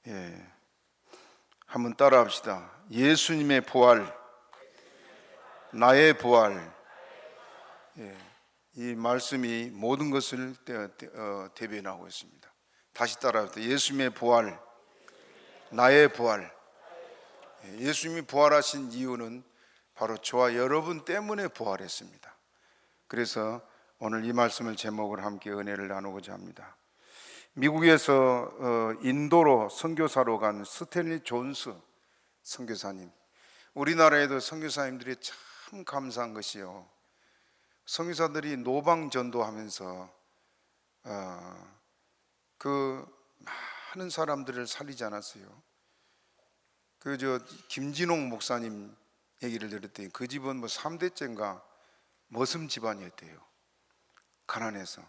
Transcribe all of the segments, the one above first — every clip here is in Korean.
예, 한번 따라합시다. 예수님의 부활, 나의 부활. 예, 이 말씀이 모든 것을 대변하고 있습니다. 다시 따라합시다. 예수님의 부활, 나의 부활. 예, 예수님이 부활하신 이유는 바로 저와 여러분 때문에 부활했습니다. 그래서 오늘 이 말씀을 제목을 함께 은혜를 나누고자 합니다. 미국에서 인도로 선교사로 간 스탠리 존스 선교사님, 우리나라에도 선교사님들이 참 감사한 것이요, 선교사들이 노방 전도하면서 그 많은 사람들을 살리지 않았어요. 김진홍 목사님 얘기를 들었더니 그 집은 3대째인가 머슴 집안이었대요. 가난해서.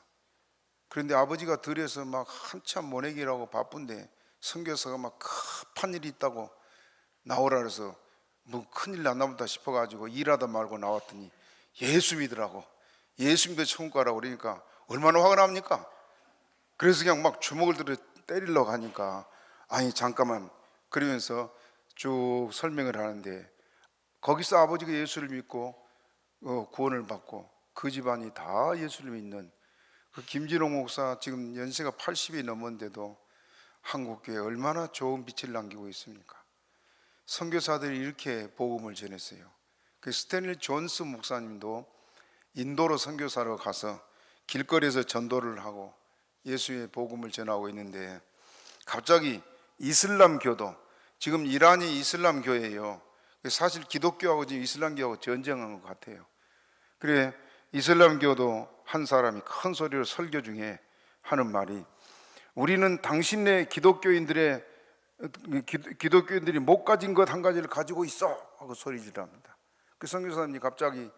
그런데 아버지가 들여서 한참 모내기라고 바쁜데 선교사가 급한 일이 있다고 나오라 그래서 큰일 났나 보다 싶어가지고 일하다 말고 나왔더니 예수 믿으라고, 예수 믿어 천국 가라고 그러니까 얼마나 화가 납니까? 그래서 그냥 주먹을 들어 때리려고 하니까 아니 잠깐만 그러면서 쭉 설명을 하는데, 거기서 아버지가 예수를 믿고 구원을 받고 그 집안이 다 예수를 믿는 그 김진홍 목사, 지금 연세가 80이 넘었는데도 한국교회에 얼마나 좋은 빛을 남기고 있습니까? 선교사들이 이렇게 복음을 전했어요. 그 스탠리 존스 목사님도 인도로 선교사로 가서 길거리에서 전도를 하고 예수의 복음을 전하고 있는데, 갑자기 이슬람교도, 지금 이란이 이슬람 교회예요. 사실 기독교하고 지금 이슬람교하고 전쟁한 것 같아요. 그래 이슬람교도 한 사람이 큰 소리로 설교 중에 하는 말이, 우리는 당신네 기독교인들이 못 가진 것 한 가지를 가지고 있어 하고 소리질합니다. 그 선교사님이 갑자기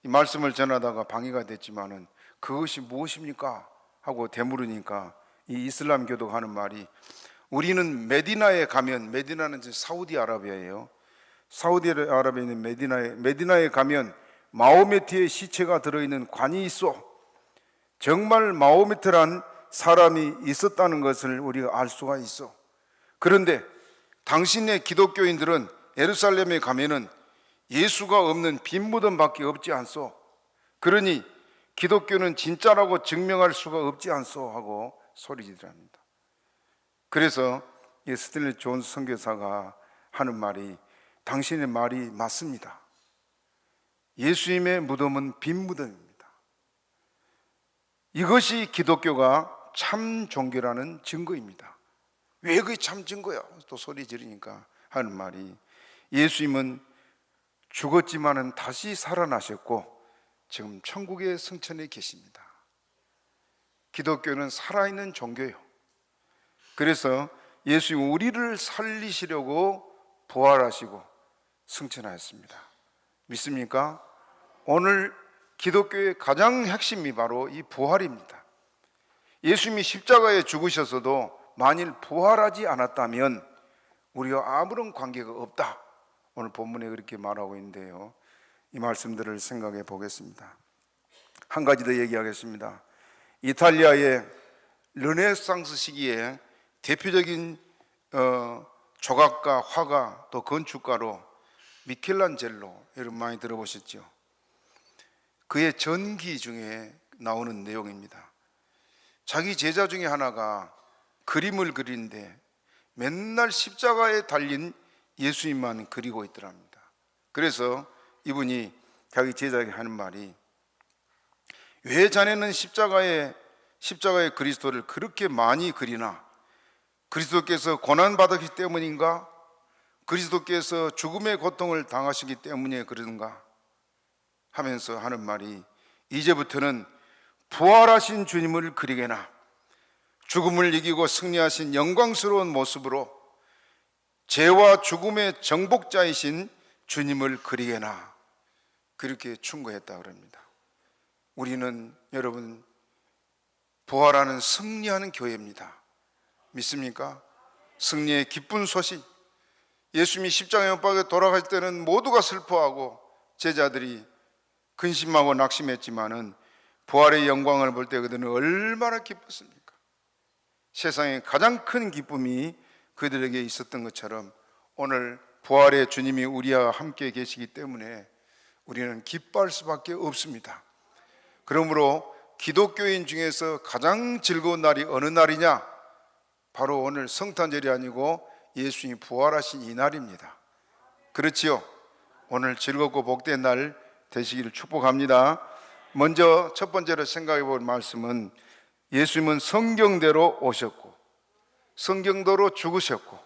이 말씀을 전하다가 방해가 됐지만은 그것이 무엇입니까 하고 되물으니까 이 이슬람교도가 하는 말이, 우리는 메디나에 가면, 메디나는 사우디아라비아예요. 사우디아라비아에 있는 메디나에 가면 마호메트의 시체가 들어있는 관이 있어. 정말 마호메트란 사람이 있었다는 것을 우리가 알 수가 있어. 그런데 당신의 기독교인들은 예루살렘에 가면은 예수가 없는 빈 무덤밖에 없지 않소. 그러니 기독교는 진짜라고 증명할 수가 없지 않소 하고 소리지르합니다. 그래서 스탠리 존스 선교사가 하는 말이, 당신의 말이 맞습니다. 예수님의 무덤은 빈 무덤입니다. 이것이 기독교가 참 종교라는 증거입니다. 왜 그게 참 증거야? 또 소리 지르니까 하는 말이, 예수님은 죽었지만은 다시 살아나셨고 지금 천국의 성천에 계십니다. 기독교는 살아있는 종교예요. 그래서 예수님은 우리를 살리시려고 부활하시고 승천하였습니다. 믿습니까? 오늘 기독교의 가장 핵심이 바로 이 부활입니다. 예수님이 십자가에 죽으셔서도 만일 부활하지 않았다면 우리와 아무런 관계가 없다, 오늘 본문에 그렇게 말하고 있는데요, 이 말씀들을 생각해 보겠습니다. 한 가지 더 얘기하겠습니다. 이탈리아의 르네상스 시기에 대표적인 조각가, 화가, 또 건축가로 미켈란젤로, 여러분 많이 들어보셨죠? 그의 전기 중에 나오는 내용입니다. 자기 제자 중에 하나가 그림을 그리는데 맨날 십자가에 달린 예수님만 그리고 있더랍니다. 그래서 이분이 자기 제자에게 하는 말이, 왜 자네는 십자가의 그리스도를 그렇게 많이 그리나? 그리스도께서 고난받았기 때문인가? 그리스도께서 죽음의 고통을 당하시기 때문에 그러는가? 하면서 하는 말이, 이제부터는 부활하신 주님을 그리게나 죽음을 이기고 승리하신 영광스러운 모습으로 죄와 죽음의 정복자이신 주님을 그리게나, 그렇게 충고했다 그럽니다. 우리는 여러분 부활하는, 승리하는 교회입니다. 믿습니까? 승리의 기쁜 소식. 예수님이 십자가에 못 박혀 돌아갈 때는 모두가 슬퍼하고 제자들이 근심하고 낙심했지만은 부활의 영광을 볼 때 그들은 얼마나 기뻤습니까? 세상에 가장 큰 기쁨이 그들에게 있었던 것처럼 오늘 부활의 주님이 우리와 함께 계시기 때문에 우리는 기뻐할 수밖에 없습니다. 그러므로 기독교인 중에서 가장 즐거운 날이 어느 날이냐? 바로 오늘 성탄절이 아니고 예수님이 부활하신 이 날입니다. 그렇지요? 오늘 즐겁고 복된 날 되시기를 축복합니다. 먼저 첫 번째로 생각해 볼 말씀은 예수님은 성경대로 오셨고 성경대로 죽으셨고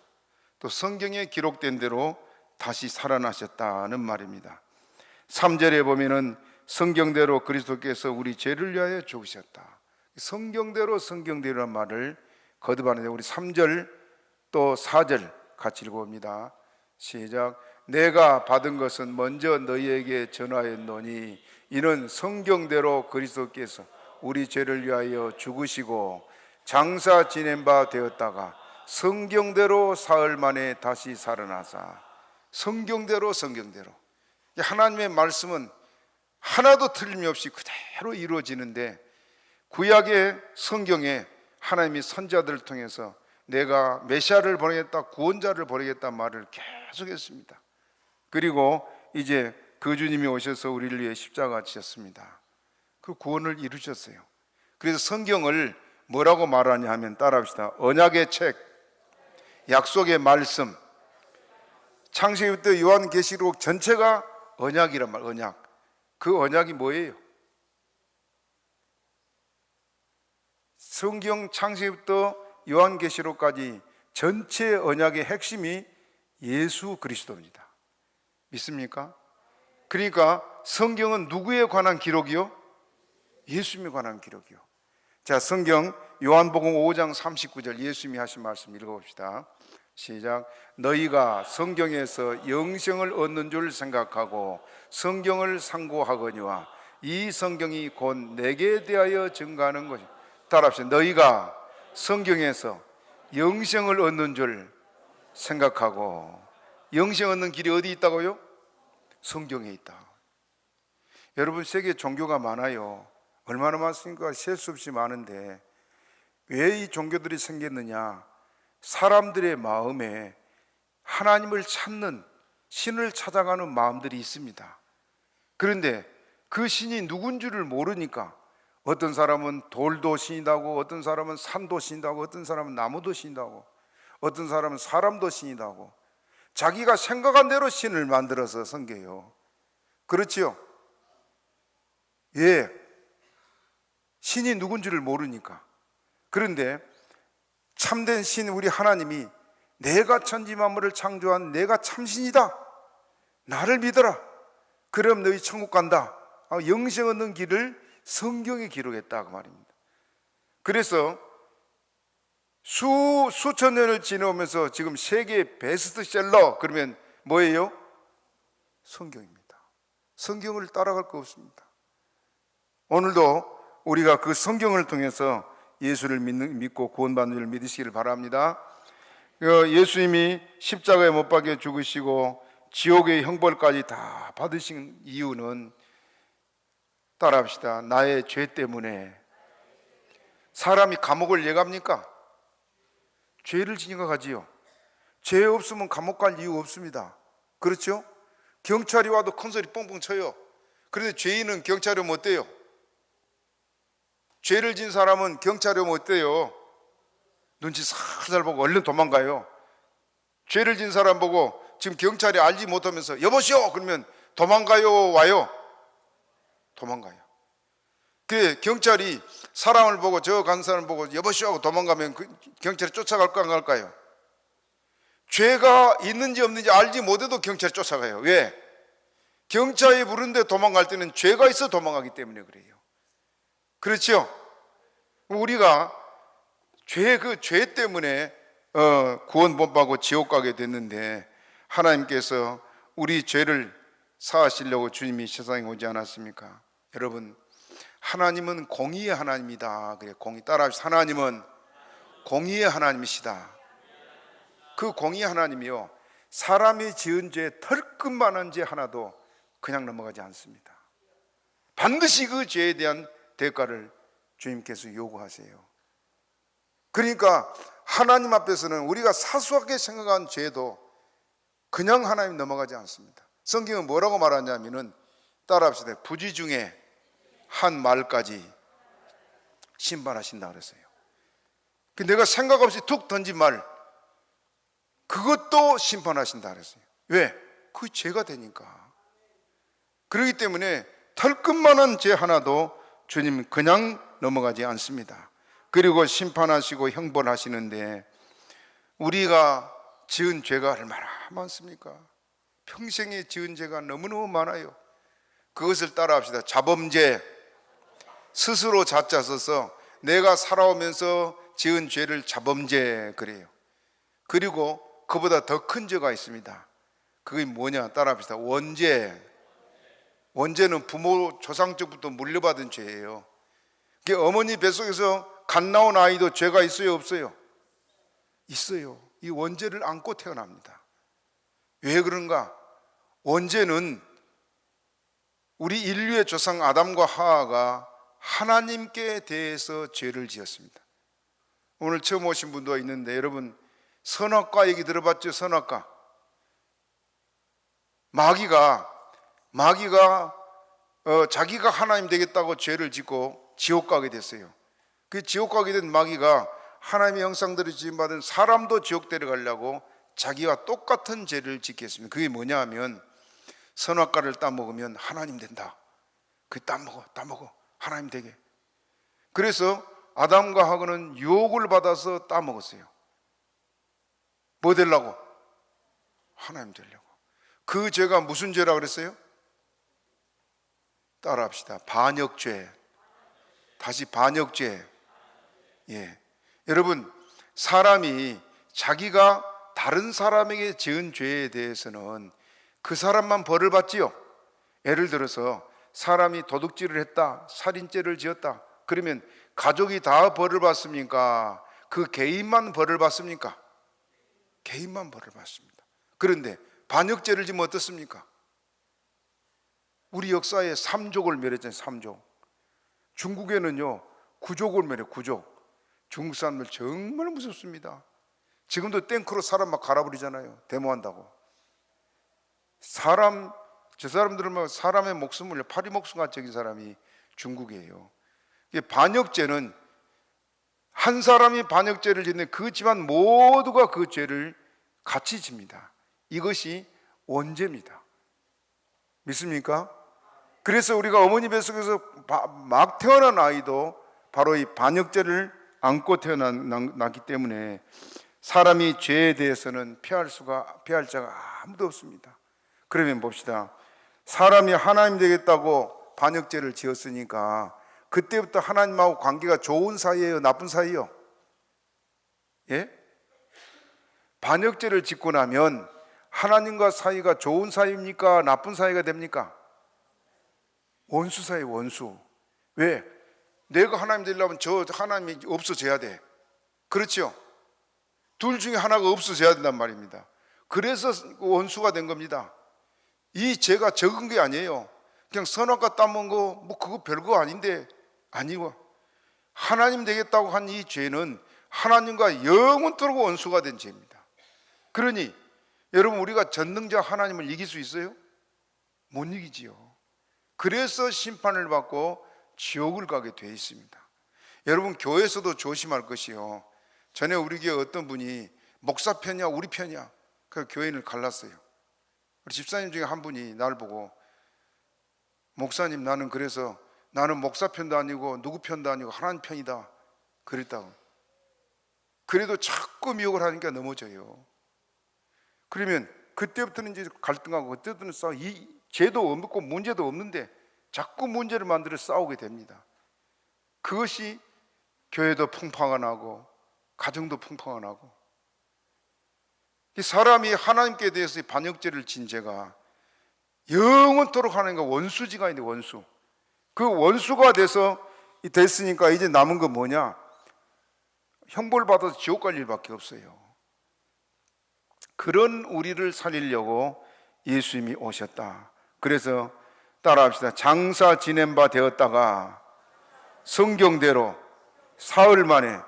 또 성경에 기록된 대로 다시 살아나셨다는 말입니다. 3절에 보면은 성경대로 그리스도께서 우리 죄를 위하여 죽으셨다. 성경대로란 말을 거듭하는데 우리 3절 또 4절 같이 읽어봅니다. 시작. 내가 받은 것은 먼저 너희에게 전하였노니 이는 성경대로 그리스도께서 우리 죄를 위하여 죽으시고 장사 지낸 바 되었다가 성경대로 사흘 만에 다시 살아나사. 성경대로 하나님의 말씀은 하나도 틀림없이 그대로 이루어지는데 구약의 성경에 하나님이 선지자들을 통해서 내가 메시아를 보내겠다, 구원자를 보내겠다 말을 계속했습니다. 그리고 이제 그 주님이 오셔서 우리를 위해 십자가 지셨습니다. 그 구원을 이루셨어요. 그래서 성경을 뭐라고 말하냐 하면 따라합시다. 언약의 책, 약속의 말씀. 창세기부터 요한계시록 전체가 언약이란 말, 언약. 그 언약이 뭐예요? 성경 창세기부터 요한계시록까지 전체 언약의 핵심이 예수 그리스도입니다. 믿습니까? 그러니까 성경은 누구에 관한 기록이요? 예수님에 관한 기록이요. 자, 성경 요한복음 5장 39절 예수님이 하신 말씀 읽어봅시다. 시작. 너희가 성경에서 영생을 얻는 줄 생각하고 성경을 상고하거니와 이 성경이 곧 내게 대하여 증거하는 것이. 따라합시다. 너희가 성경에서 영생을 얻는 줄 생각하고. 영생 얻는 길이 어디 있다고요? 성경에 있다. 여러분, 세계 종교가 많아요. 얼마나 많습니까? 셀 수 없이 많은데 왜 이 종교들이 생겼느냐? 사람들의 마음에 하나님을 찾는, 신을 찾아가는 마음들이 있습니다. 그런데 그 신이 누군 줄을 모르니까 어떤 사람은 돌도 신이다고, 어떤 사람은 산도 신이다고, 어떤 사람은 나무도 신이다고, 어떤 사람은 사람도 신이다고 자기가 생각한 대로 신을 만들어서 섬겨요. 그렇지요? 예, 신이 누군지를 모르니까. 그런데 참된 신 우리 하나님이 내가 천지만물을 창조한 내가 참신이다, 나를 믿어라, 그럼 너희 천국 간다, 영생 얻는 길을 성경에 기록했다 그 말입니다. 그래서 수천 년을 지나오면서 지금 세계 베스트셀러 그러면 뭐예요? 성경입니다. 성경을 따라갈 거 없습니다. 오늘도 우리가 그 성경을 통해서 예수를 믿고 구원받는 줄 믿으시기를 바랍니다. 예수님이 십자가에 못 박혀 죽으시고 지옥의 형벌까지 다 받으신 이유는 따라합시다. 나의 죄 때문에. 사람이 감옥을 왜 갑니까? 죄를 지니까 가지요. 죄 없으면 감옥 갈 이유 없습니다. 그렇죠? 경찰이 와도 큰소리 뻥뻥 쳐요. 그런데 죄인은 경찰이 오면 어때요? 죄를 진 사람은 경찰이 오면 어때요? 눈치 살살 보고 얼른 도망가요. 죄를 진 사람 보고 지금 경찰이 알지 못하면서 여보시오 그러면 도망가요, 와요? 도망가요. 그 경찰이 사람을 보고 저 간 사람을 보고 여보시오 하고 도망가면 그 경찰이 쫓아갈까 안 갈까요? 죄가 있는지 없는지 알지 못해도 경찰이 쫓아가요. 왜? 경찰이 부른데 도망갈 때는 죄가 있어 도망가기 때문에 그래요. 그렇죠? 우리가 죄 때문에 구원 못 받고 지옥 가게 됐는데 하나님께서 우리 죄를 사하시려고 주님이 세상에 오지 않았습니까? 여러분, 하나님은 공의의 하나님이다. 그래, 공의 따라합시다. 하나님은 공의의 하나님이시다. 그 공의의 하나님이요, 사람이 지은 죄 털끝만한 죄 하나도 그냥 넘어가지 않습니다. 반드시 그 죄에 대한 대가를 주님께서 요구하세요. 그러니까 하나님 앞에서는 우리가 사소하게 생각한 죄도 그냥 하나님 넘어가지 않습니다. 성경은 뭐라고 말하냐면은, 따라합시다. 부지 중에 한 말까지 심판하신다 그랬어요. 내가 생각 없이 툭 던진 말, 그것도 심판하신다 그랬어요. 왜? 그 죄가 되니까. 그렇기 때문에 털끝만한 죄 하나도 주님 그냥 넘어가지 않습니다. 그리고 심판하시고 형벌하시는데, 우리가 지은 죄가 얼마나 많습니까? 평생에 지은 죄가 너무너무 많아요. 그것을 따라합시다. 자범죄, 스스로 자자 써서 내가 살아오면서 지은 죄를 자범죄 그래요. 그리고 그보다 더 큰 죄가 있습니다. 그게 뭐냐? 따라합시다. 원죄. 원죄는 부모 조상적부터 물려받은 죄예요. 어머니 뱃속에서 갓 나온 아이도 죄가 있어요, 없어요? 있어요. 이 원죄를 안고 태어납니다. 왜 그런가? 원죄는 우리 인류의 조상 아담과 하와가 하나님께 대해서 죄를 지었습니다. 오늘 처음 오신 분도 있는데, 여러분 선악과 얘기 들어봤죠? 선악과. 마귀가 자기가 하나님 되겠다고 죄를 짓고 지옥 가게 됐어요. 그 지옥 가게 된 마귀가 하나님의 형상대로 지음받은 사람도 지옥 데려가려고 자기와 똑같은 죄를 짓게 했습니다. 그게 뭐냐 하면, 선악과를 따먹으면 하나님 된다. 그 따먹어 하나님 되게. 그래서 아담과 하와는 유혹을 받아서 따먹었어요. 뭐 되려고? 하나님 되려고. 그 죄가 무슨 죄라 그랬어요? 따라합시다. 반역죄. 다시 반역죄. 예. 여러분, 사람이 자기가 다른 사람에게 지은 죄에 대해서는 그 사람만 벌을 받지요. 예를 들어서 사람이 도둑질을 했다, 살인죄를 지었다, 그러면 가족이 다 벌을 받습니까? 그 개인만 벌을 받습니까? 개인만 벌을 받습니다. 그런데 반역죄를 지면 어떻습니까? 우리 역사에 3족을 멸했잖아요. 3족. 중국에는요 9족을 멸해요. 9족. 중국 사람들 정말 무섭습니다. 지금도 탱크로 사람 막 갈아버리잖아요. 데모한다고. 저 사람들은 막 사람의 목숨을 파리 목숨같이 여긴 사람이 중국이에요. 반역죄는 한 사람이 반역죄를 짓는 그 집안 모두가 그 죄를 같이 집니다. 이것이 원죄입니다. 믿습니까? 그래서 우리가 어머니 뱃속에서 막 태어난 아이도 바로 이 반역죄를 안고 태어났기 때문에 사람이 죄에 대해서는 피할 자가 아무도 없습니다. 그러면 봅시다. 사람이 하나님 되겠다고 반역죄를 지었으니까 그때부터 하나님하고 관계가 좋은 사이예요, 나쁜 사이예요? 예? 반역죄를 짓고 나면 하나님과 사이가 좋은 사이입니까? 나쁜 사이가 됩니까? 원수 사이, 원수. 왜? 내가 하나님 되려면 저 하나님이 없어져야 돼. 그렇죠? 둘 중에 하나가 없어져야 된단 말입니다. 그래서 원수가 된 겁니다. 이 죄가 적은 게 아니에요. 그냥 선악과 따먹은 거 뭐 그거 별거 아닌데, 아니고 하나님 되겠다고 한 이 죄는 하나님과 영원토록 원수가 된 죄입니다. 그러니 여러분, 우리가 전능자 하나님을 이길 수 있어요? 못 이기지요. 그래서 심판을 받고 지옥을 가게 되어 있습니다. 여러분, 교회에서도 조심할 것이요, 전에 우리 교회 어떤 분이 목사 편이야 우리 편이야, 그 교인을 갈랐어요. 우리 집사님 중에 한 분이 날 보고, 목사님, 나는 목사 편도 아니고 누구 편도 아니고 하나님 편이다 그랬다고. 그래도 자꾸 미혹을 하니까 넘어져요. 그러면 그때부터는 이제 갈등하고, 그때부터는 싸우고, 이 죄도 없고 문제도 없는데 자꾸 문제를 만들어 싸우게 됩니다. 그것이 교회도 풍파가 나고 가정도 풍파가 나고. 이 사람이 하나님께 대해서 반역죄를 진 죄가 영원토록 하나님과 원수지가 있는데, 원수. 그 원수가 됐으니까 이제 남은 건 뭐냐? 형벌 받아서 지옥 갈 일밖에 없어요. 그런 우리를 살리려고 예수님이 오셨다. 그래서 따라합시다. 장사 지낸 바 되었다가 성경대로 사흘 만에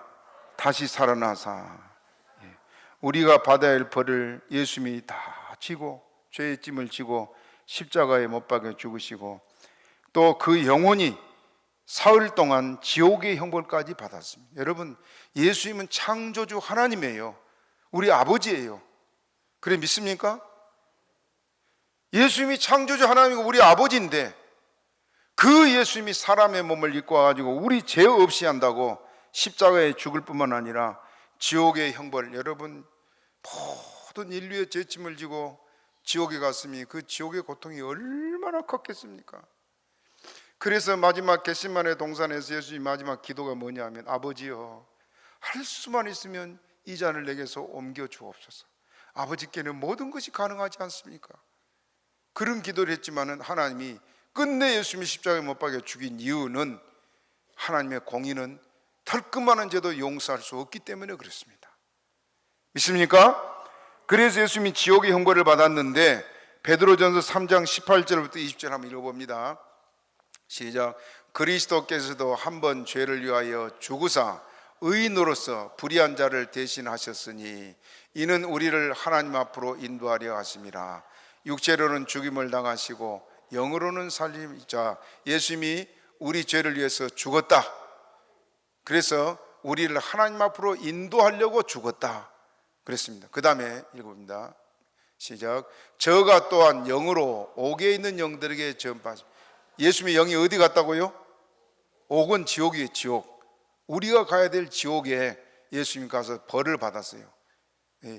다시 살아나사. 우리가 받아야 할 벌을 예수님이 다 지고 죄의 짐을 지고 십자가에 못 박여 죽으시고 또 그 영혼이 사흘 동안 지옥의 형벌까지 받았습니다. 여러분, 예수님은 창조주 하나님이에요. 우리 아버지예요. 그래 믿습니까? 예수님이 창조주 하나님이고 우리 아버지인데 그 예수님이 사람의 몸을 입고 와가지고 우리 죄 없이 한다고 십자가에 죽을 뿐만 아니라 지옥의 형벌, 여러분 모든 인류의 죄짐을 지고 지옥에 갔으니 그 지옥의 고통이 얼마나 컸겠습니까? 그래서 마지막 겟세마네 동산에서 예수님 마지막 기도가 뭐냐 하면 아버지여, 할 수만 있으면 이 잔을 내게서 옮겨 주옵소서. 아버지께는 모든 것이 가능하지 않습니까? 그런 기도를 했지만은 하나님이 끝내 예수님이 십자가에 못 박여 죽인 이유는 하나님의 공의는 털끝만한 죄도 용서할 수 없기 때문에 그렇습니다. 믿습니까? 그래서 예수님이 지옥의 형벌을 받았는데 베드로전서 3장 18절부터 20절 한번 읽어봅니다. 시작. 그리스도께서도 한 번 죄를 위하여 죽으사 의인으로서 불의한 자를 대신하셨으니 이는 우리를 하나님 앞으로 인도하려 하심이라. 육체로는 죽임을 당하시고 영으로는 살림자. 예수님이 우리 죄를 위해서 죽었다. 그래서 우리를 하나님 앞으로 인도하려고 죽었다 그랬습니다. 그 다음에 읽어봅니다. 시작. 저가 또한 영으로 옥에 있는 영들에게 전파하시. 예수님의 영이 어디 갔다고요? 옥은 지옥이에요. 지옥. 우리가 가야 될 지옥에 예수님이 가서 벌을 받았어요.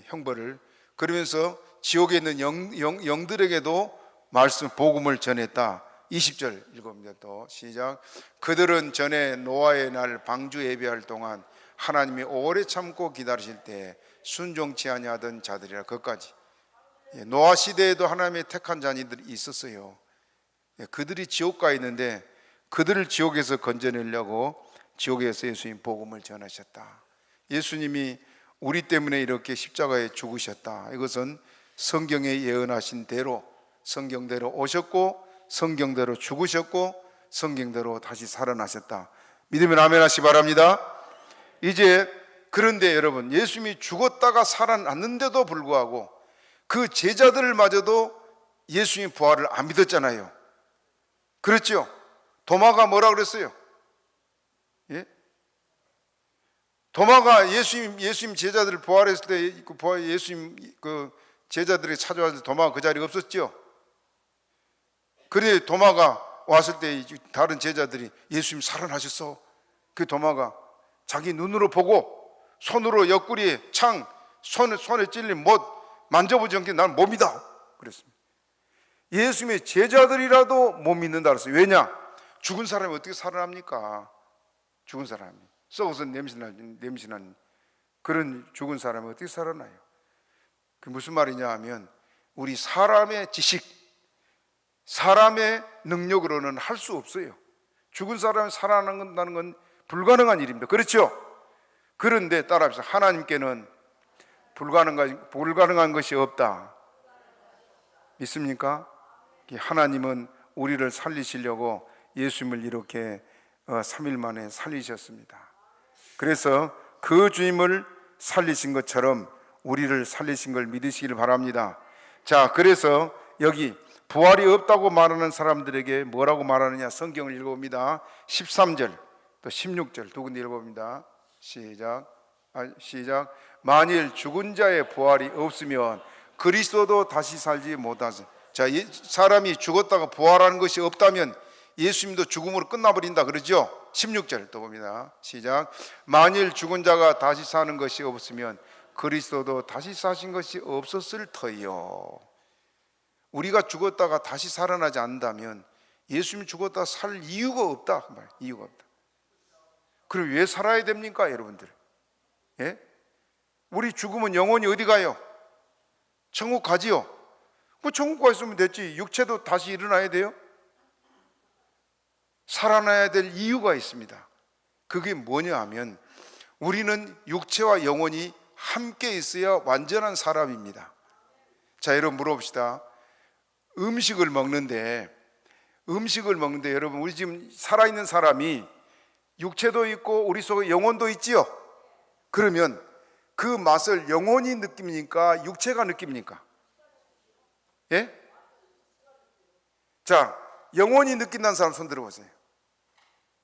형벌을. 그러면서 지옥에 있는 영들에게도 말씀 복음을 전했다. 20절 읽어봅니다. 또 시작. 그들은 전에 노아의 날 방주 예배할 동안 하나님이 오래 참고 기다리실 때 순종치 아니하던 자들이라. 그것까지. 노아 시대에도 하나님의 택한 자녀들이 있었어요. 그들이 지옥 가 있는데 그들을 지옥에서 건져내려고 지옥에서 예수님 복음을 전하셨다. 예수님이 우리 때문에 이렇게 십자가에 죽으셨다. 이것은 성경에 예언하신 대로 성경대로 오셨고 성경대로 죽으셨고 성경대로 다시 살아나셨다. 믿으면 아멘 하시기 바랍니다. 이제 그런데 여러분, 예수님이 죽었다가 살아났는데도 불구하고 그 제자들마저도 예수님 부활을 안 믿었잖아요. 그렇죠? 도마가 뭐라 그랬어요? 예? 도마가 예수님 제자들 부활했을 때 예수님 그 제자들이 찾아와서 도마가 그 자리에 없었죠? 그래 도마가 왔을 때 다른 제자들이 예수님 살아나셨어. 그 도마가 자기 눈으로 보고 손으로 옆구리에 창 손에 찔린 못 만져보지 않게 난 못 믿어 그랬습니다. 예수님의 제자들이라도 못 믿는다 그랬어요. 왜냐? 죽은 사람이 어떻게 살아납니까? 죽은 사람이 썩어서 냄새나는 그런 죽은 사람이 어떻게 살아나요? 그 무슨 말이냐 하면 우리 사람의 지식, 사람의 능력으로는 할 수 없어요. 죽은 사람이 살아난다는 건 불가능한 일입니다. 그렇죠? 그런데 따라합시다. 하나님께는 불가능한 것이 없다. 믿습니까? 하나님은 우리를 살리시려고 예수님을 이렇게 3일 만에 살리셨습니다. 그래서 그 주님을 살리신 것처럼 우리를 살리신 걸 믿으시길 바랍니다. 자, 그래서 여기 부활이 없다고 말하는 사람들에게 뭐라고 말하느냐? 성경을 읽어봅니다. 13절 또 16절 두 군데 읽어봅니다. 시작. 만일 죽은 자의 부활이 없으면 그리스도도 다시 살지 못하세. 자, 사람이 죽었다가 부활하는 것이 없다면 예수님도 죽음으로 끝나버린다 그러죠? 16절 또 봅니다. 시작. 만일 죽은 자가 다시 사는 것이 없으면 그리스도도 다시 사신 것이 없었을 터이요. 우리가 죽었다가 다시 살아나지 않는다면 예수님이 죽었다가 살 이유가 없다. 이유가 없다. 그럼 왜 살아야 됩니까, 여러분들? 예? 우리 죽으면 영혼이 어디 가요? 천국 가지요. 그 천국 가 있으면 됐지. 육체도 다시 일어나야 돼요? 살아나야 될 이유가 있습니다. 그게 뭐냐 하면 우리는 육체와 영혼이 함께 있어야 완전한 사람입니다. 자, 여러분 물어봅시다. 음식을 먹는데 여러분 우리 지금 살아있는 사람이 육체도 있고 우리 속에 영혼도 있지요. 그러면 그 맛을 영혼이 느낍니까? 육체가 느낍니까? 예? 자, 영혼이 느낀다는 사람 손 들어보세요.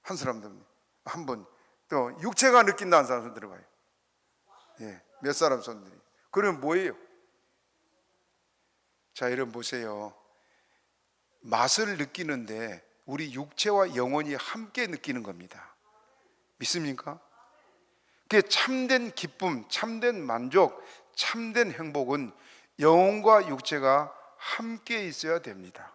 한 사람 더. 한 분. 또 육체가 느낀다는 사람 손 들어봐요. 예, 몇 사람 손들이. 그러면 뭐예요? 자, 여러분 보세요. 맛을 느끼는데 우리 육체와 영혼이 함께 느끼는 겁니다. 믿습니까? 그게 참된 기쁨, 참된 만족, 참된 행복은 영혼과 육체가 함께 있어야 됩니다.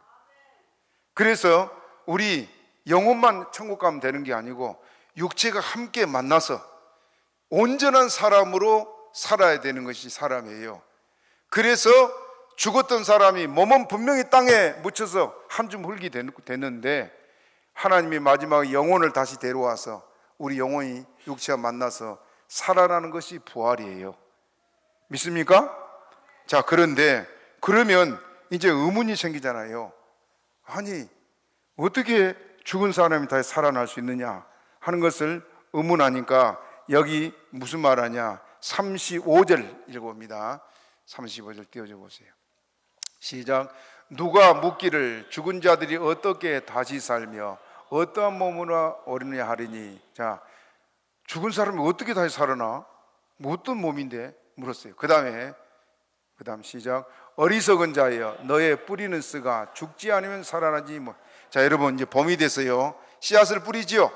그래서 우리 영혼만 천국 가면 되는 게 아니고 육체가 함께 만나서 온전한 사람으로 살아야 되는 것이 사람이에요. 그래서 죽었던 사람이 몸은 분명히 땅에 묻혀서 한 줌 흙이 됐는데 하나님이 마지막에 영혼을 다시 데려와서 우리 영혼이 육체와 만나서 살아나는 것이 부활이에요. 믿습니까? 자, 그런데 그러면 이제 의문이 생기잖아요. 아니, 어떻게 죽은 사람이 다시 살아날 수 있느냐 하는 것을 의문하니까 여기 무슨 말하냐? 35절 읽어봅니다. 35절 띄워줘 보세요. 시작. 누가 묻기를 죽은 자들이 어떻게 다시 살며 어떠한 몸으로 오르느냐 하리니. 자, 죽은 사람이 어떻게 다시 살아나? 뭐 어떤 몸인데? 물었어요. 그 다음 시작. 어리석은 자여 너의 뿌리는 씨가 죽지 않으면 살아나지 뭐. 자, 여러분 이제 봄이 됐어요. 씨앗을 뿌리지요.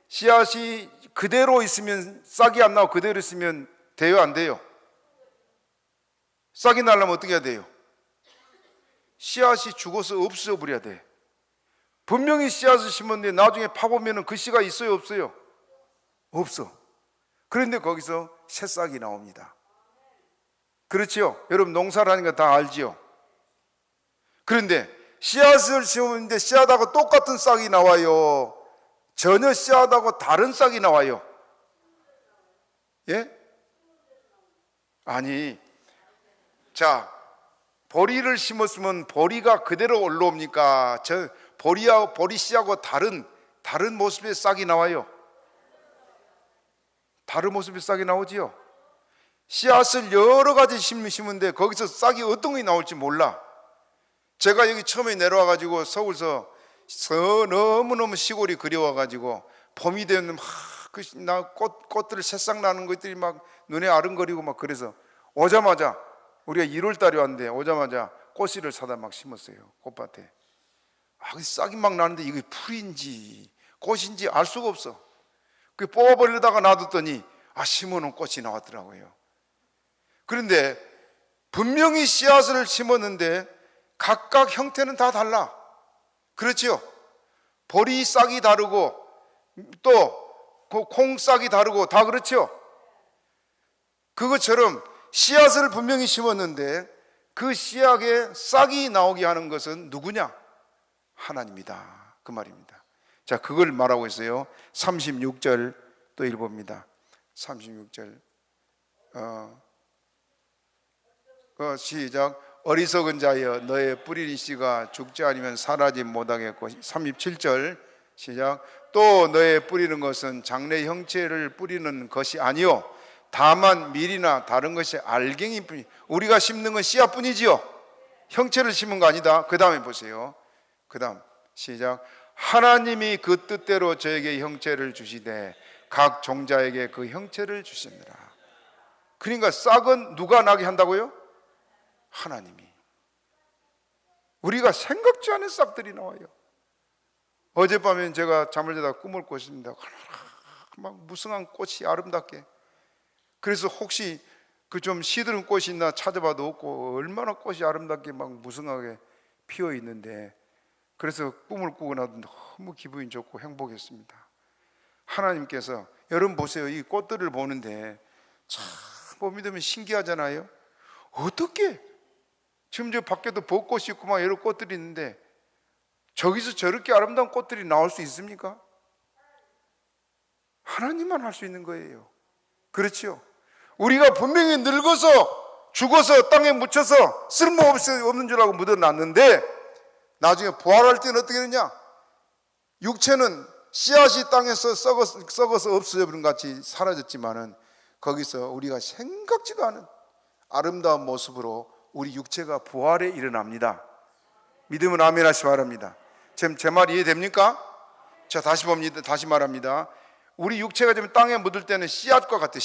씨앗이 그대로 있으면 싹이 안 나고 그대로 있으면 돼요, 안 돼요? 싹이 나려면 어떻게 해야 돼요? 씨앗이 죽어서 없어 버려야 돼. 분명히 씨앗을 심었는데 나중에 파보면 그 씨가 있어요, 없어요? 없어. 그런데 거기서 새싹이 나옵니다. 그렇죠? 여러분 농사를 하는 거 다 알지요? 그런데 씨앗을 심었는데 씨앗하고 똑같은 싹이 나와요? 전혀 씨앗하고 다른 싹이 나와요? 예? 아니, 자, 보리를 심었으면 보리가 그대로 올라옵니까? 보리 씨하고 다른 모습의 싹이 나와요? 다른 모습의 싹이 나오지요? 씨앗을 여러 가지 심는데 거기서 싹이 어떤 게 나올지 몰라. 제가 여기 처음에 내려와가지고 서울서 너무너무 시골이 그리워가지고 봄이 되면 막 꽃들 새싹 나는 것들이 막 눈에 아른거리고 막 그래서 오자마자 우리가 1월 달에 왔는데 오자마자 꽃씨를 사다 막 심었어요. 꽃밭에. 싹이 막 나는데 이게 풀인지 꽃인지 알 수가 없어. 그 뽑아버리려다가 놔뒀더니 심어놓은 꽃이 나왔더라고요. 그런데 분명히 씨앗을 심었는데 각각 형태는 다 달라. 그렇죠? 보리 싹이 다르고 또 그 콩 싹이 다르고 다 그렇죠? 그것처럼 씨앗을 분명히 심었는데 그 씨앗에 싹이 나오게 하는 것은 누구냐? 하나님이다. 그 말입니다. 자, 그걸 말하고 있어요. 36절 또 읽어봅니다. 36절 시작. 어리석은 자여 너의 뿌리는 씨가 죽지 않으면 살아지 못하겠고. 37절 시작. 또 너의 뿌리는 것은 장래 형체를 뿌리는 것이 아니요 다만 밀이나 다른 것이 알갱이 뿐이. 우리가 심는 건 씨앗뿐이지요. 형체를 심은 거 아니다. 그 다음에 보세요. 그 다음 시작. 하나님이 그 뜻대로 저에게 형체를 주시되 각 종자에게 그 형체를 주시느라. 그러니까 싹은 누가 나게 한다고요? 하나님이. 우리가 생각지 않은 싹들이 나와요. 어젯밤에 제가 잠을 자다 꿈을 꿨습니다. 막 무성한 꽃이 아름답게. 그래서 혹시 그 좀 시드른 꽃이 있나 찾아봐도 없고 얼마나 꽃이 아름답게 막 무성하게 피어 있는데, 그래서 꿈을 꾸고 나도 너무 기분이 좋고 행복했습니다. 하나님께서, 여러분 보세요. 이 꽃들을 보는데 참 봄이 되면 신기하잖아요. 어떻게 지금 저 밖에도 벚꽃이 있고 막 여러 꽃들이 있는데 저기서 저렇게 아름다운 꽃들이 나올 수 있습니까? 하나님만 할 수 있는 거예요. 그렇죠? 우리가 분명히 늙어서 죽어서 땅에 묻혀서 쓸모없는 줄 알고 묻어놨는데 나중에 부활할 때는 어떻게 되냐? 육체는 씨앗이 땅에서 썩어서 없어져 버린 것 같이 사라졌지만은 거기서 우리가 생각지도 않은 아름다운 모습으로 우리 육체가 부활에 일어납니다. 믿으면 아멘 하시기 바랍니다. 지금 제 말 이해됩니까? 자, 다시 봅니다. 다시 말합니다. 우리 육체가 지금 땅에 묻을 때는 씨앗과 같아요.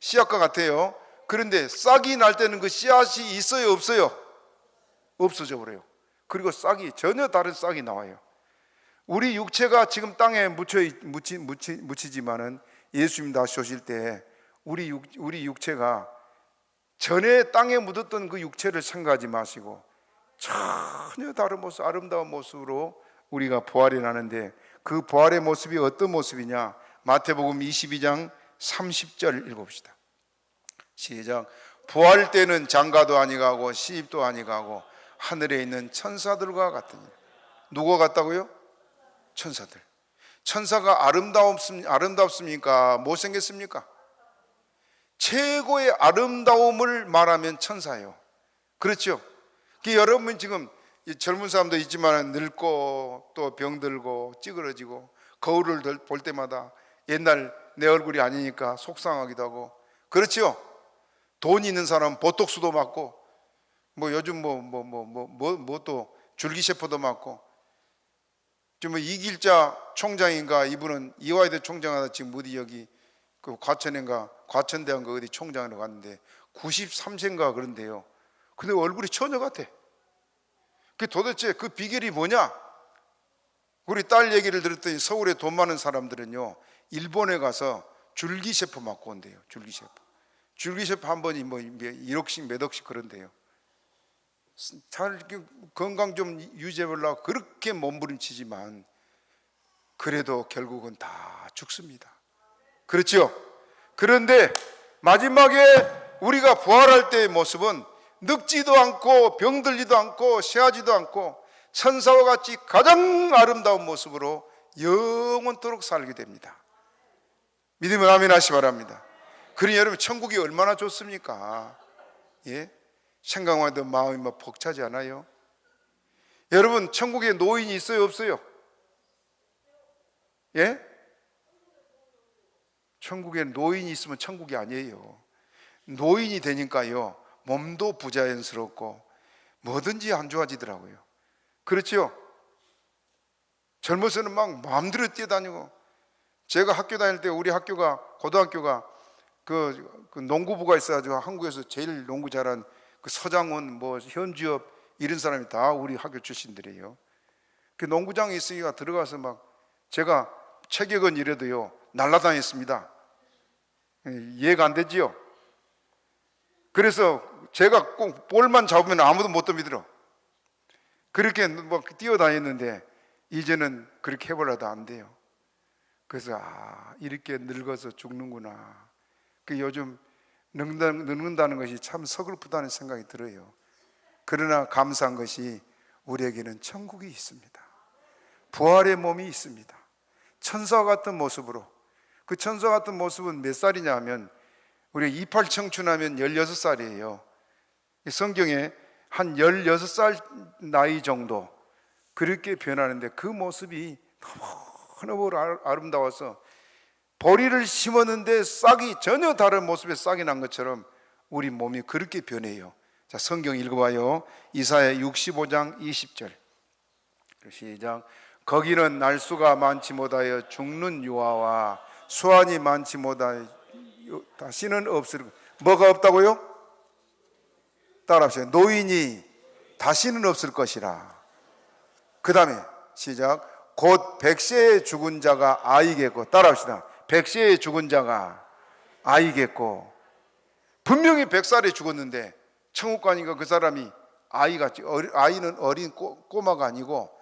씨앗과 같아요. 그런데 싹이 날 때는 그 씨앗이 있어요, 없어요? 없어져 버려요. 그리고 싹이 전혀 다른 싹이 나와요. 우리 육체가 지금 땅에 묻히지만은 예수님 다시 오실 때 우리 육체가 전에 땅에 묻었던 그 육체를 생각하지 마시고 전혀 다른 모습, 아름다운 모습으로 우리가 부활이 나는데, 그 부활의 모습이 어떤 모습이냐? 마태복음 22장 30절 읽어봅시다. 시작. 부활 때는 장가도 아니가고 시집도 아니가고 하늘에 있는 천사들과 같으니. 누가 같다고요? 천사들. 천사가 아름답습니까? 못생겼습니까? 최고의 아름다움을 말하면 천사예요. 그렇죠? 여러분 지금 젊은 사람도 있지만 늙고 또 병들고 찌그러지고 거울을 볼 때마다 옛날 내 얼굴이 아니니까 속상하기도 하고, 그렇죠? 돈 있는 사람은 보톡스도 맞고 뭐 요즘 또 줄기세포도 맞고, 좀 이길자 총장인가, 이분은 이화여대 총장하다 지금 어디 여기 그 과천대학가 어디 총장으로 갔는데 93세인가 그런데요. 근데 얼굴이 처녀 같아. 그 도대체 그 비결이 뭐냐? 우리 딸 얘기를 들었더니 서울에 돈 많은 사람들은요, 일본에 가서 줄기세포 맞고 온대요. 줄기세포 한 번이 뭐 1억씩 몇 억씩 그런데요. 잘 건강 좀 유지해보려고 그렇게 몸부림치지만 그래도 결국은 다 죽습니다. 그렇죠? 그런데 마지막에 우리가 부활할 때의 모습은 늙지도 않고 병들지도 않고 쇠하지도 않고 천사와 같이 가장 아름다운 모습으로 영원토록 살게 됩니다. 믿으면 아멘 하시기 바랍니다. 그러니 여러분, 천국이 얼마나 좋습니까? 예? 생각만 해도 마음이 막 벅차지 않아요? 여러분, 천국에 노인이 있어요, 없어요? 예? 천국에 노인이 있으면 천국이 아니에요. 노인이 되니까요, 몸도 부자연스럽고 뭐든지 안 좋아지더라고요. 그렇죠? 젊어서는 막 마음대로 뛰어다니고, 제가 학교 다닐 때 우리 학교가, 고등학교가 그 농구부가 있어가지고 한국에서 제일 농구 잘한 그 서장훈, 뭐 현주엽 이런 사람이 다 우리 학교 출신들이에요. 그 농구장에 있으니까 들어가서 막 제가 체격은 이래도요 날라다녔습니다. 이해가 안 되지요? 그래서 제가 꼭 볼만 잡으면 아무도 못 덤비더라. 그렇게 뭐 뛰어다녔는데 이제는 그렇게 해보려도 안 돼요. 그래서 이렇게 늙어서 죽는구나. 그 요즘 늙는다는 것이 참 서글프다는 생각이 들어요. 그러나 감사한 것이 우리에게는 천국이 있습니다. 부활의 몸이 있습니다. 천사와 같은 모습으로. 그 천사와 같은 모습은 몇 살이냐 하면, 우리가 28 청춘하면 16살이에요 성경에 한 16살 나이 정도 그렇게 변하는데, 그 모습이 너무너무 아름다워서 보리를 심었는데 싹이 전혀 다른 모습의 싹이 난 것처럼 우리 몸이 그렇게 변해요. 자, 성경 읽어봐요. 이사야 65장 20절 시작. 거기는 날수가 많지 못하여 죽는 유아와 수완이 많지 못하여 다시는 없을. 뭐가 없다고요? 따라합시다. 노인이 다시는 없을 것이라. 그 다음에 시작. 곧 100세에 죽은 자가 아이겠고. 따라합시다. 100세에 죽은 자가 아이겠고. 분명히 100살에 죽었는데 천국 가니까 그 사람이 아이같이, 아이는 어린 꼬마가 아니고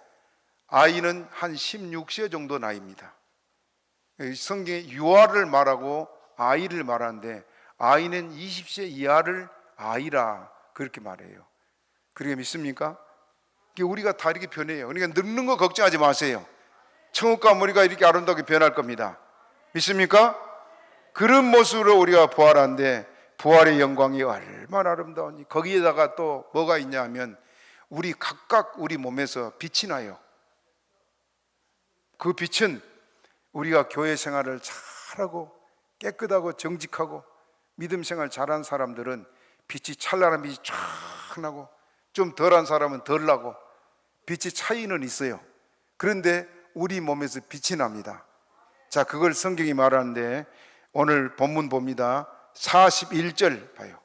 아이는 한 16세 정도 나이입니다. 성경에 유아를 말하고 아이를 말하는데 아이는 20세 이하를 아이라 그렇게 말해요. 그렇게 믿습니까? 우리가 다 이렇게 변해요. 그러니까 늙는 거 걱정하지 마세요. 천국 가면 우리가 이렇게 아름답게 변할 겁니다. 믿습니까? 그런 모습으로 우리가 부활한데, 부활의 영광이 얼마나 아름다운지. 거기에다가 또 뭐가 있냐 하면 우리 각각 우리 몸에서 빛이 나요. 그 빛은 우리가 교회 생활을 잘하고 깨끗하고 정직하고 믿음 생활 잘한 사람들은 빛이 찬란한 빛이 쫙 나고, 좀 덜한 사람은 덜 나고 빛의 차이는 있어요. 그런데 우리 몸에서 빛이 납니다. 자, 그걸 성경이 말하는데 오늘 본문 봅니다. 41절 봐요.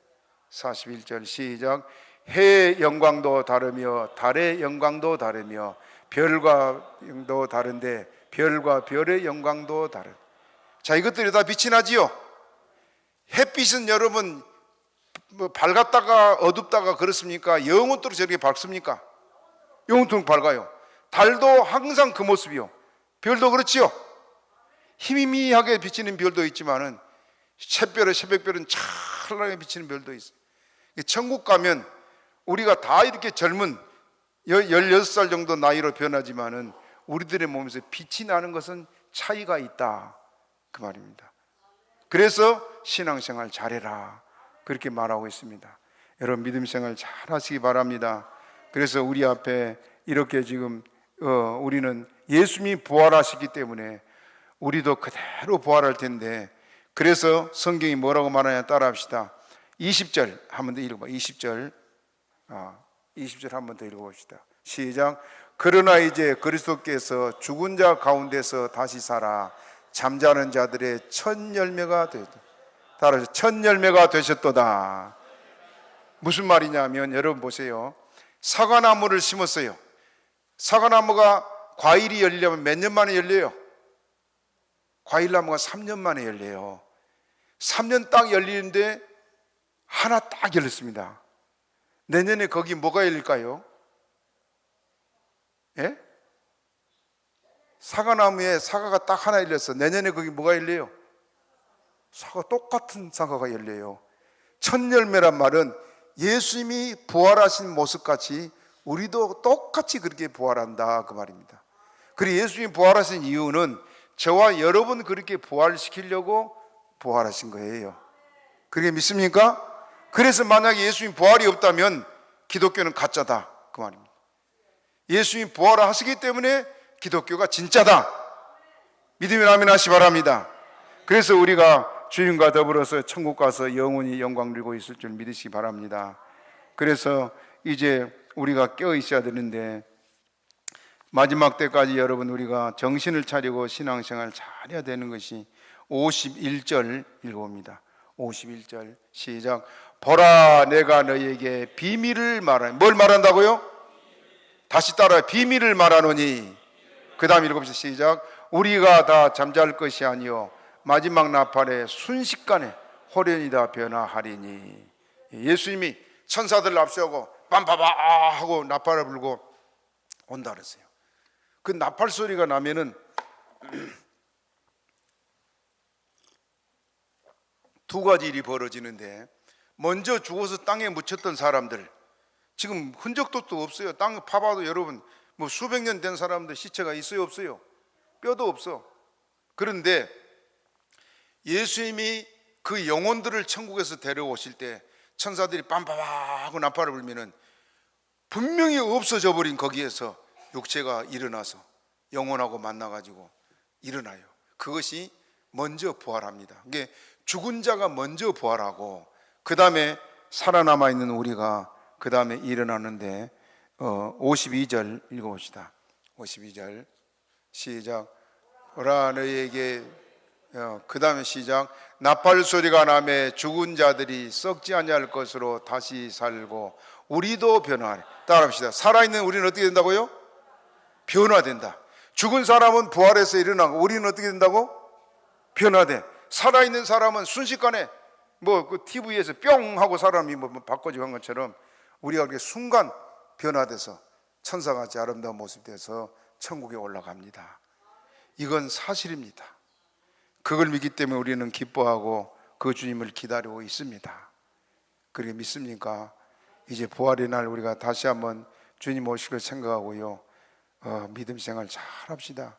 41절 시작. 해의 영광도 다르며 달의 영광도 다르며 별과 영도 다른데 별과 별의 영광도 다른. 자, 이것들이 다 빛이 나지요. 햇빛은 여러분 뭐 밝았다가 어둡다가 그렇습니까? 영원토록 저렇게 밝습니까? 영원토록 밝아요. 달도 항상 그 모습이요. 별도 그렇지요. 희미하게 비치는 별도 있지만은 새벽별은 찬란하게 비치는 별도 있어요. 천국 가면 우리가 다 이렇게 젊은 16살 정도 나이로 변하지만은 우리들의 몸에서 빛이 나는 것은 차이가 있다, 그 말입니다. 그래서 신앙생활 잘해라, 그렇게 말하고 있습니다. 여러분 믿음생활 잘 하시기 바랍니다. 그래서 우리 앞에 이렇게 지금 우리는 예수님이 부활하시기 때문에 우리도 그대로 부활할 텐데, 그래서 성경이 뭐라고 말하냐 따라 합시다. 20절 한 번 더 읽어봐. 20절 한 번 더 읽어봅시다. 시작. 그러나 이제 그리스도께서 죽은 자 가운데서 다시 살아 잠자는 자들의 첫 열매가 되셨다. 따라서 첫 열매가 되셨도다. 무슨 말이냐면 여러분 보세요. 사과나무를 심었어요. 사과나무가 과일이 열리려면 몇 년 만에 열려요? 과일나무가 3년 만에 열려요. 3년 딱 열리는데 하나 딱 열렸습니다. 내년에 거기 뭐가 열릴까요? 예? 사과나무에 사과가 딱 하나 열렸어. 내년에 거기 뭐가 열려요? 사과, 똑같은 사과가 열려요. 첫 열매란 말은 예수님이 부활하신 모습같이 우리도 똑같이 그렇게 부활한다, 그 말입니다. 그리고 예수님이 부활하신 이유는 저와 여러분 그렇게 부활시키려고 부활하신 거예요. 그게 믿습니까? 그래서 만약에 예수님 부활이 없다면 기독교는 가짜다, 그 말입니다. 예수님 부활하시기 때문에 기독교가 진짜다. 믿으면 아멘 하시 바랍니다. 그래서 우리가 주님과 더불어서 천국 가서 영원히 영광 누리고 있을 줄 믿으시기 바랍니다. 그래서 이제 우리가 깨어 있어야 되는데 마지막 때까지 여러분 우리가 정신을 차리고 신앙생활 잘해야 되는 것이 51절 읽어봅니다. 51절 시작. 보라 내가 너희에게 비밀을 말하니. 뭘 말한다고요? 다시 따라요. 비밀을 말하노니. 그 다음 읽어봅시다. 시작. 우리가 다 잠잘 것이 아니요 마지막 나팔에 순식간에 호련히 다 변화하리니. 예수님이 천사들을 앞세우고 빰빠바 하고 나팔을 불고 온다 그랬어요. 그 나팔 소리가 나면은 두 가지 일이 벌어지는데, 먼저 죽어서 땅에 묻혔던 사람들 지금 흔적도 또 없어요. 땅 파봐도 여러분 뭐 수백 년 된 사람들 시체가 있어요, 없어요? 뼈도 없어. 그런데 예수님이 그 영혼들을 천국에서 데려오실 때 천사들이 빰빠바 하고 나팔을 불면은 분명히 없어져 버린 거기에서 육체가 일어나서 영혼하고 만나가지고 일어나요. 그것이 먼저 부활합니다. 이게 죽은 자가 먼저 부활하고 그 다음에 살아남아 있는 우리가 그 다음에 일어나는데 52절 읽어봅시다. 52절 시작. 오라 너희에게 그 다음에 시작. 나팔 소리가 나매 죽은 자들이 썩지 아니할 것으로 다시 살고 우리도 변화하리. 따라합시다. 살아있는 우리는 어떻게 된다고요? 변화된다. 죽은 사람은 부활해서 일어나고 우리는 어떻게 된다고? 변화돼. 살아있는 사람은 순식간에 뭐 그 TV에서 뿅 하고 사람이 뭐 바꿔지고 한 것처럼 우리가 그렇게 순간 변화돼서 천사같이 아름다운 모습 돼서 천국에 올라갑니다. 이건 사실입니다. 그걸 믿기 때문에 우리는 기뻐하고 그 주님을 기다리고 있습니다. 그렇게 믿습니까? 이제 부활의 날 우리가 다시 한번 주님 오시길 생각하고요, 믿음 생활 잘 합시다.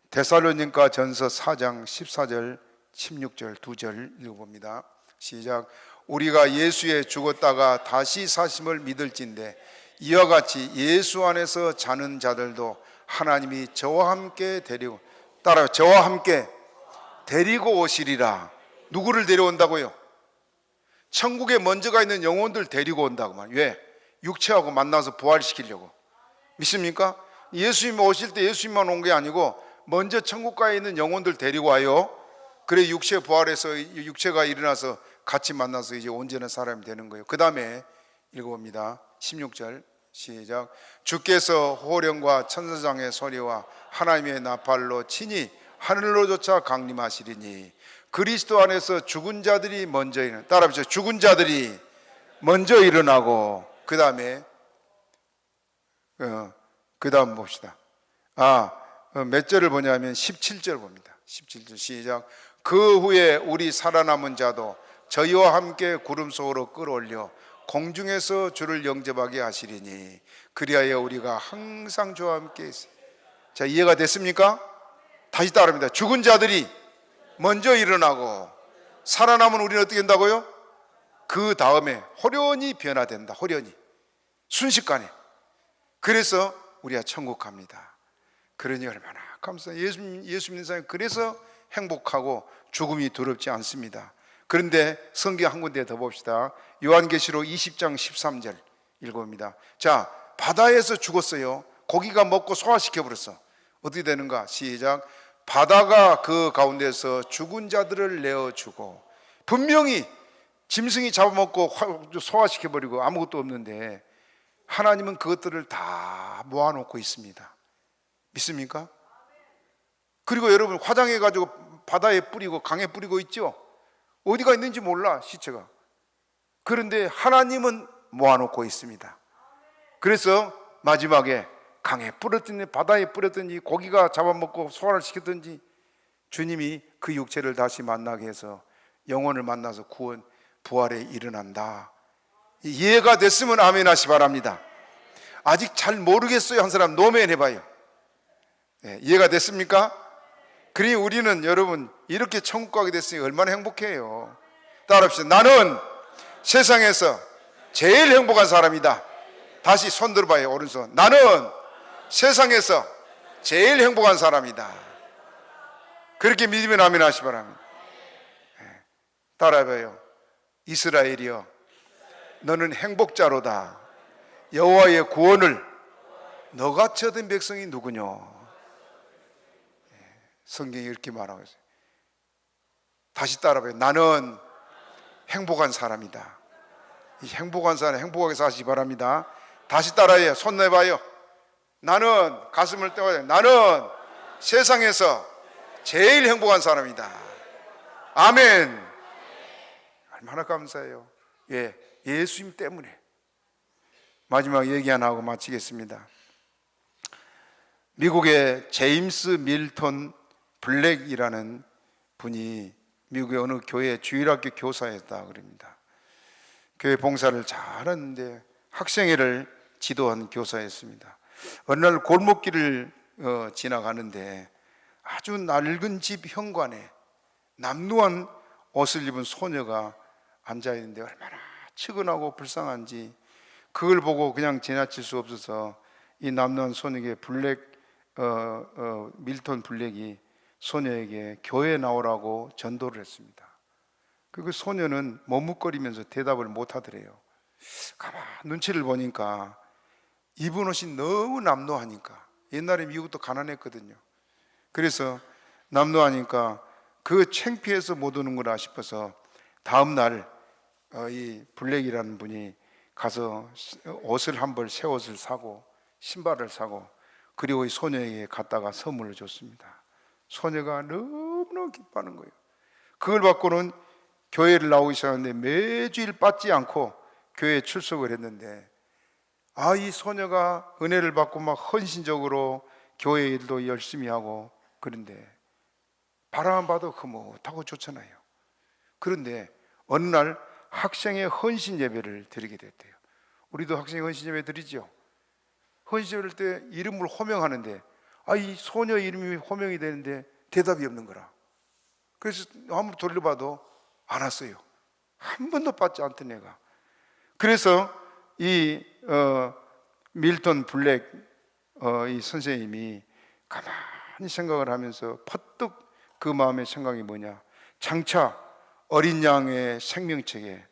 데살로니가 전서 4장 14절 16절 2절 읽어봅니다. 시작. 우리가 예수에 죽었다가 다시 사심을 믿을진대 이와 같이 예수 안에서 자는 자들도 하나님이 저와 함께 데리고, 따라요, 저와 함께 데리고 오시리라. 누구를 데려온다고요? 천국에 먼저 가 있는 영혼들 데리고 온다고 말이에요. 왜? 육체하고 만나서 부활시키려고. 믿습니까? 예수님 오실 때 예수님만 온 게 아니고 먼저 천국 가 있는 영혼들 데리고 와요. 그래 육체 부활해서 육체가 일어나서 같이 만나서 이제 온전한 사람이 되는 거예요. 그 다음에 읽어봅니다. 16절 시작. 주께서 호령과 천사장의 소리와 하나님의 나팔로 친히 하늘로조차 강림하시리니 그리스도 안에서 죽은 자들이 먼저 일어나. 따라합시다. 죽은 자들이 먼저 일어나고 그 다음에 그 다음 봅시다. 몇 절을 보냐면 17절 봅니다. 17절 시작. 그 후에 우리 살아남은 자도 저희와 함께 구름 속으로 끌어올려 공중에서 주를 영접하게 하시리니 그리하여 우리가 항상 주와 함께 있어. 자, 이해가 됐습니까? 다시 따라합니다. 죽은 자들이 먼저 일어나고 살아남은 우리는 어떻게 된다고요? 그 다음에 호련히 변화된다. 호련히 순식간에. 그래서 우리가 천국 갑니다. 그러니 얼마나 감사해요. 예수 믿는 사람이 그래서 행복하고 죽음이 두렵지 않습니다. 그런데 성경 한 군데 더 봅시다. 요한계시록 20장 13절 읽어봅니다. 자, 바다에서 죽었어요. 고기가 먹고 소화시켜버렸어. 어떻게 되는가? 시작. 바다가 그 가운데서 죽은 자들을 내어주고, 분명히 짐승이 잡아먹고 소화시켜버리고 아무것도 없는데 하나님은 그것들을 다 모아놓고 있습니다. 믿습니까? 그리고 여러분 화장해가지고 바다에 뿌리고 강에 뿌리고 있죠. 어디가 있는지 몰라, 시체가. 그런데 하나님은 모아놓고 있습니다. 그래서 마지막에 강에 뿌렸든지 바다에 뿌렸든지 고기가 잡아먹고 소화를 시켰든지 주님이 그 육체를 다시 만나게 해서 영혼을 만나서 구원 부활에 일어난다. 이해가 됐으면 아멘 하시 바랍니다. 아직 잘 모르겠어요 한 사람 노멘 해봐요. 네, 이해가 됐습니까? 그러니 우리는 여러분 이렇게 천국 가게 됐으니 얼마나 행복해요. 따라합시다. 나는 세상에서 제일 행복한 사람이다. 다시 손 들어봐요. 오른손. 나는 세상에서 제일 행복한 사람이다. 그렇게 믿으면 아멘 하시 바랍니다. 네, 따라해봐요. 이스라엘이여 너는 행복자로다. 여호와의 구원을 너같이 얻은 백성이 누구뇨? 성경이 이렇게 말하고 있어요. 다시 따라해봐요. 나는 행복한 사람이다. 이 행복한 사람 행복하게 사시기 바랍니다. 다시 따라해요. 손 내봐요. 나는 가슴을 떼어요. 나는 세상에서 제일 행복한 사람이다. 아멘. 얼마나 감사해요. 예, 예수님 때문에. 마지막 얘기 하나 하고 마치겠습니다. 미국의 제임스 밀턴 블랙이라는 분이 미국의 어느 교회 주일학교 교사였다 그럽니다. 교회 봉사를 잘하는데 학생회를 지도한 교사였습니다. 어느 날 골목길을 지나가는데 아주 낡은 집 현관에 남루한 옷을 입은 소녀가 앉아있는데 얼마나 측은하고 불쌍한지 그걸 보고 그냥 지나칠 수 없어서 이 남루한 소녀에게 밀턴 블랙이 소녀에게 교회에 나오라고 전도를 했습니다. 그 소녀는 머뭇거리면서 대답을 못 하더래요. 가만 눈치를 보니까 입은 옷이 너무 남루하니까, 옛날에 미국도 가난했거든요. 그래서 남루하니까 그 창피해서 못 오는구나 싶어서 다음날 이 블랙이라는 분이 가서 옷을 한 벌, 새 옷을 사고 신발을 사고 그리고 이 소녀에게 갖다가 선물을 줬습니다. 소녀가 너무너무 기뻐하는 거예요. 그걸 받고는 교회를 나오기 시작하는데 매주일 빠지지 않고 교회에 출석을 했는데 이 소녀가 은혜를 받고 막 헌신적으로 교회 일도 열심히 하고 그런데 바라만 봐도 흐뭇하고 좋잖아요. 그런데 어느 날 학생의 헌신 예배를 드리게 됐대요. 우리도 학생의 헌신 예배 드리죠. 헌신 예배를 때 이름을 호명하는데 이 소녀 이름이 호명이 되는데 대답이 없는 거라. 그래서 한번 돌려봐도 안 왔어요. 한 번도 받지 않던 애가. 그래서 이 밀턴 블랙 이 선생님이 가만히 생각을 하면서 퍼뜩 그 마음의 생각이 뭐냐, 장차 어린 양의 생명책에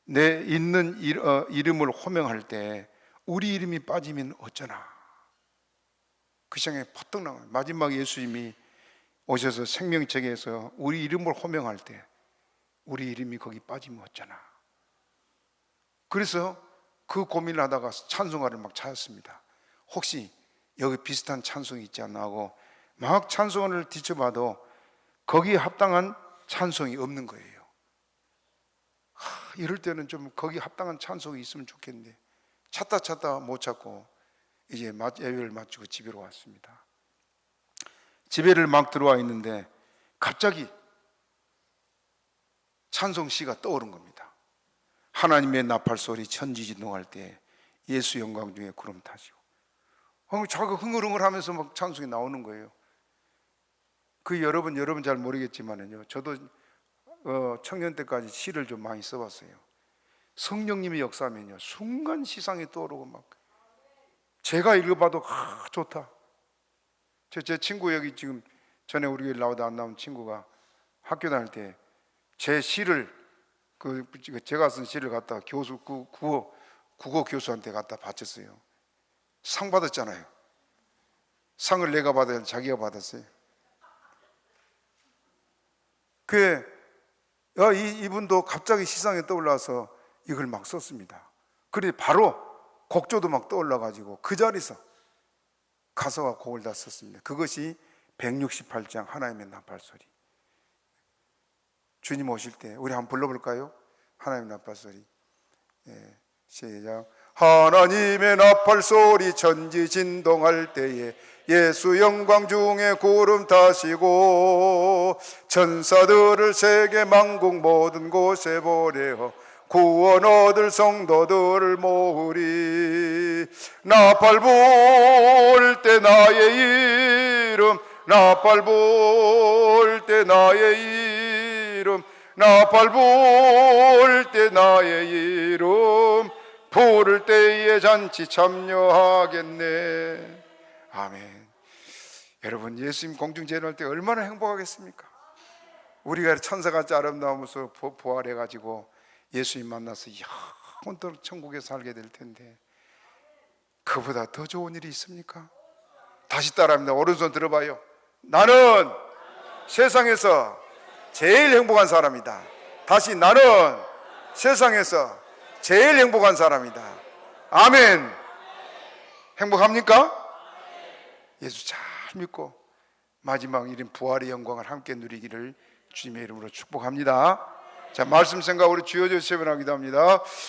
내 있는 이름을 호명할 때 우리 이름이 빠지면 어쩌나. 그 생각에 퍼뜩 나와요. 마지막 예수님이 오셔서 생명책에서 우리 이름을 호명할 때 우리 이름이 거기 빠지면 어쩌나. 그래서 그 고민을 하다가 찬송가를 막 찾았습니다. 혹시 여기 비슷한 찬송이 있지 않나 하고 막 찬송가를 뒤쳐봐도 거기에 합당한 찬송이 없는 거예요. 이럴 때는 좀 거기 합당한 찬송이 있으면 좋겠는데 찾다 못 찾고 이제 예배를 마치고 집으로 왔습니다. 집에를 막 들어와 있는데 갑자기 찬송시가 떠오른 겁니다. 하나님의 나팔소리 천지진동할 때 예수 영광 중에 구름 타시고. 자가 흥얼흥얼하면서 막 찬송이 나오는 거예요. 그 여러분 잘 모르겠지만요, 저도 청년 때까지 시를 좀 많이 써봤어요. 성령님의 역사면요 순간 시상이 떠오르고 막 제가 읽어봐도 좋다. 제 친구 여기 지금 전에 우리 교회 나오다 안 나온 친구가 학교 다닐 때 제 시를 제가 쓴 시를 갖다 교수 국어 교수한테 갖다 바쳤어요. 상 받았잖아요. 상을 내가 받아야 자기가 받았어요. 이분도 갑자기 시상에 떠올라서 이걸 막 썼습니다. 그래 바로 곡조도 막 떠올라가지고 그 자리에서 가사와 곡을 다 썼습니다. 그것이 168장 하나님의 나팔소리. 주님 오실 때 우리 한번 불러볼까요? 하나님의 나팔소리. 시작. 하나님의 나팔소리 천지진동할 때에 예수 영광 중에 구름 타시고 천사들을 세계 만국 모든 곳에 보내어 구원 얻을 성도들을 모으리. 나팔 불 때 나의 이름, 나팔 불 때 나의 이름, 나팔 불 때 나의 이름, 부를 때에 잔치 참여하겠네. 아멘. 여러분, 예수님 공중 재림할 때 얼마나 행복하겠습니까? 우리가 천사같이 아름다우면서 부활해가지고 예수님 만나서 영원토록 천국에 살게 될 텐데 그보다 더 좋은 일이 있습니까? 다시 따라합니다. 오른손 들어봐요. 나는 세상에서 제일 행복한 사람이다. 다시, 나는 세상에서 제일 행복한 사람이다. 아멘. 행복합니까? 예수 잘 믿고 마지막 일인 부활의 영광을 함께 누리기를 주님의 이름으로 축복합니다. 자, 말씀 생각 우리 주여 주시면 하기도 합니다.